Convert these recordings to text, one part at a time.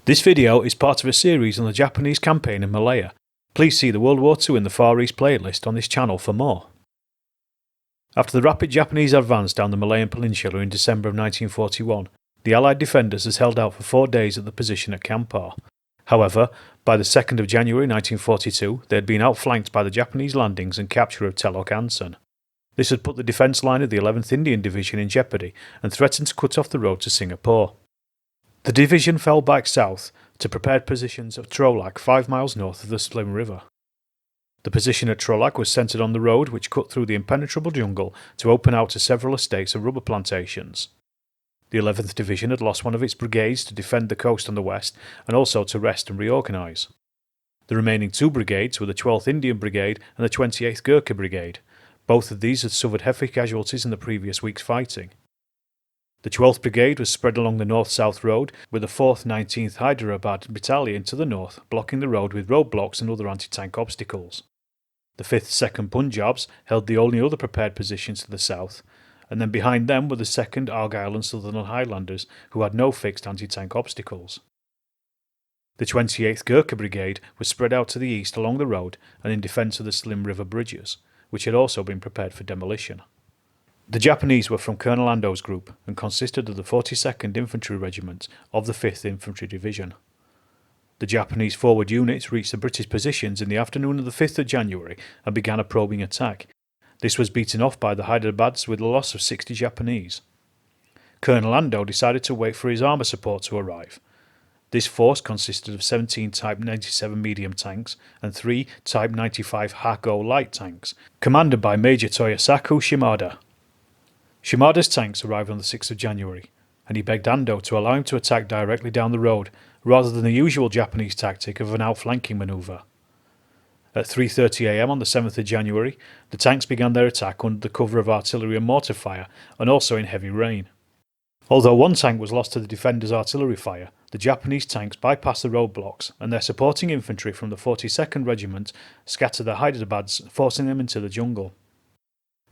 This video is part of a series on the Japanese campaign in Malaya. Please see the World War II in the Far East playlist on this channel for more. After the rapid Japanese advance down the Malayan Peninsula in December of 1941, the Allied defenders had held out for 4 days at the position at Kampar. However, by the 2nd of January 1942, they had been outflanked by the Japanese landings and capture of Telok Anson. This had put the defence line of the 11th Indian Division in jeopardy and threatened to cut off the road to Singapore. The division fell back south to prepared positions at Trolak 5 miles north of the Stille River. The position at Trolak was centred on the road which cut through the impenetrable jungle to open out to several estates of rubber plantations. The 11th Division had lost one of its brigades to defend the coast on the west and also to rest and reorganise. The remaining 2 brigades were the 12th Indian Brigade and the 28th Gurkha Brigade. Both of these had suffered heavy casualties in the previous week's fighting. The 12th Brigade was spread along the north-south road, with the 4th 19th Hyderabad Battalion to the north, blocking the road with roadblocks and other anti-tank obstacles. The 5th 2nd Punjabs held the only other prepared positions to the south, and then behind them were the 2nd Argyll and Sutherland Highlanders, who had no fixed anti-tank obstacles. The 28th Gurkha Brigade was spread out to the east along the road and in defence of the Slim River bridges, which had also been prepared for demolition. The Japanese were from Colonel Ando's group and consisted of the 42nd Infantry Regiment of the 5th Infantry Division. The Japanese forward units reached the British positions in the afternoon of the 5th of January and began a probing attack. This was beaten off by the Hyderabad's with a loss of 60 Japanese. Colonel Ando decided to wait for his armour support to arrive. This force consisted of 17 Type 97 medium tanks and 3 Type 95 Hago light tanks, commanded by Major Toyosaku Shimada. Shimada's tanks arrived on the 6th of January, and he begged Ando to allow him to attack directly down the road, rather than the usual Japanese tactic of an outflanking manoeuvre. At 3:30 am on the 7th of January, the tanks began their attack under the cover of artillery and mortar fire, and also in heavy rain. Although one tank was lost to the defenders' artillery fire, the Japanese tanks bypassed the roadblocks, and their supporting infantry from the 42nd Regiment scattered the Hyderabad's, forcing them into the jungle.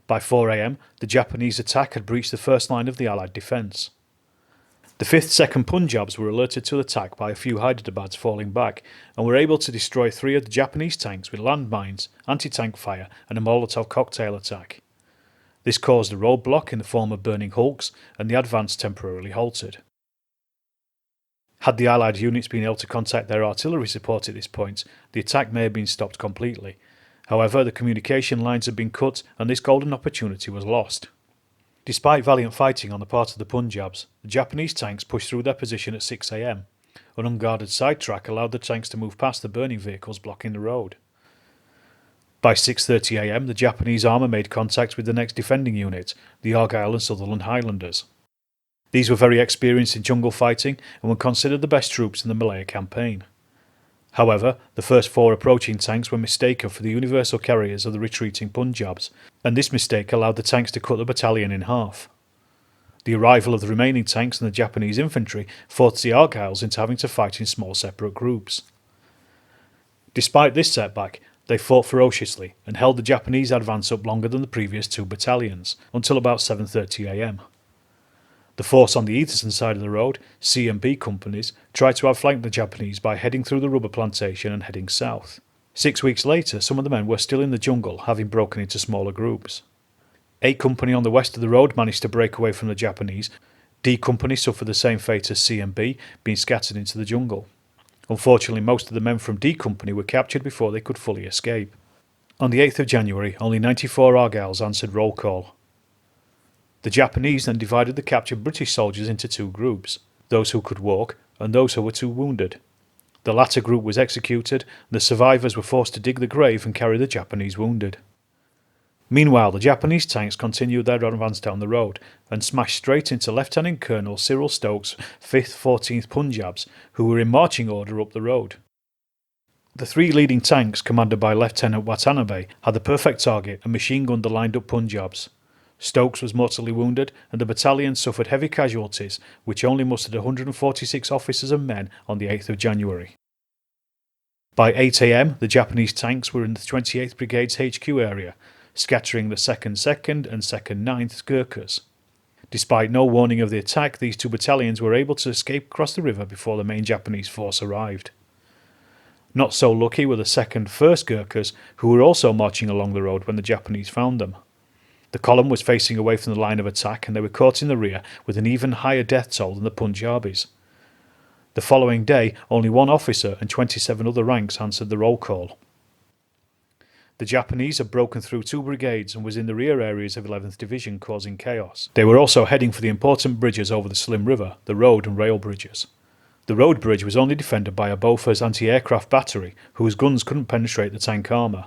By 4 am, the Japanese attack had breached the first line of the Allied defence. The 5th 2nd Punjabs were alerted to attack by a few Hyderabad's falling back, and were able to destroy 3 of the Japanese tanks with landmines, anti-tank fire and a Molotov cocktail attack. This caused a roadblock in the form of burning hulks, and the advance temporarily halted. Had the Allied units been able to contact their artillery support at this point, the attack may have been stopped completely. However, the communication lines had been cut and this golden opportunity was lost. Despite valiant fighting on the part of the Punjabs, the Japanese tanks pushed through their position at 6 am. An unguarded sidetrack allowed the tanks to move past the burning vehicles blocking the road. By 6:30 am, the Japanese armour made contact with the next defending unit, the Argyll and Sutherland Highlanders. These were very experienced in jungle fighting and were considered the best troops in the Malaya campaign. However, the first 4 approaching tanks were mistaken for the universal carriers of the retreating Punjabs, and this mistake allowed the tanks to cut the battalion in half. The arrival of the remaining tanks and the Japanese infantry forced the Argylls into having to fight in small separate groups. Despite this setback, they fought ferociously and held the Japanese advance up longer than the previous 2 battalions, until about 7:30 am. The force on the eastern side of the road, C and B companies, tried to outflank the Japanese by heading through the rubber plantation and heading south. 6 weeks later, some of the men were still in the jungle, having broken into smaller groups. A Company on the west of the road managed to break away from the Japanese. D Company suffered the same fate as C and B, being scattered into the jungle. Unfortunately, most of the men from D Company were captured before they could fully escape. On the 8th of January, only 94 Argylls answered roll call. The Japanese then divided the captured British soldiers into 2 groups, those who could walk and those who were too wounded. The latter group was executed, and the survivors were forced to dig the grave and carry the Japanese wounded. Meanwhile, the Japanese tanks continued their advance down the road and smashed straight into Lieutenant Colonel Cyril Stokes' 5th 14th Punjabs, who were in marching order up the road. The 3 leading tanks, commanded by Lieutenant Watanabe, had the perfect target and machine-gunned the lined-up Punjabs. Stokes was mortally wounded, and the battalion suffered heavy casualties, which only mustered 146 officers and men on the 8th of January. By 8 am, the Japanese tanks were in the 28th Brigade's HQ area, scattering the 2nd 2nd and 2nd 9th Gurkhas. Despite no warning of the attack, these two battalions were able to escape across the river before the main Japanese force arrived. Not so lucky were the 2nd 1st Gurkhas, who were also marching along the road when the Japanese found them. The column was facing away from the line of attack, and they were caught in the rear with an even higher death toll than the Punjabis. The following day, only 1 officer and 27 other ranks answered the roll call. The Japanese had broken through 2 brigades and was in the rear areas of 11th Division, causing chaos. They were also heading for the important bridges over the Slim River, the road and rail bridges. The road bridge was only defended by a Bofors anti-aircraft battery, whose guns couldn't penetrate the tank armour.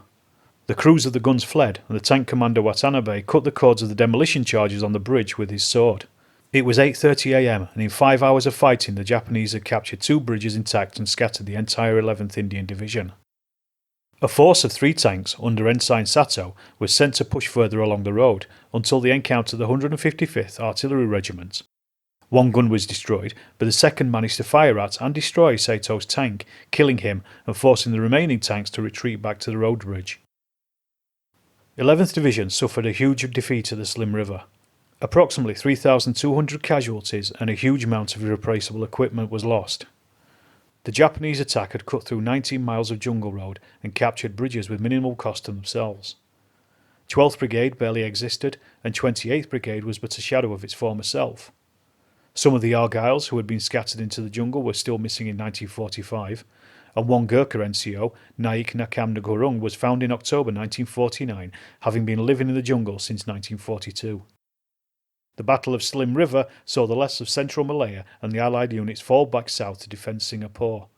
The crews of the guns fled, and the tank commander Watanabe cut the cords of the demolition charges on the bridge with his sword. It was 8:30 a.m, and in 5 hours of fighting the Japanese had captured 2 bridges intact and scattered the entire 11th Indian Division. A force of 3 tanks under Ensign Chatto was sent to push further along the road until they encountered the 155th Artillery Regiment. 1 gun was destroyed, but the 2nd managed to fire at and destroy Sato's tank, killing him and forcing the remaining tanks to retreat back to the road bridge. 11th Division suffered a huge defeat at the Slim River. Approximately 3,200 casualties and a huge amount of irreplaceable equipment was lost. The Japanese attack had cut through 19 miles of jungle road and captured bridges with minimal cost to themselves. 12th Brigade barely existed, and 28th Brigade was but a shadow of its former self. Some of the Argylls who had been scattered into the jungle were still missing in 1945, and 1 Gurkha NCO, Naik Nakam Ngurung, was found in October 1949, having been living in the jungle since 1942. The Battle of Slim River saw the less of central Malaya and the Allied units fall back south to defend Singapore.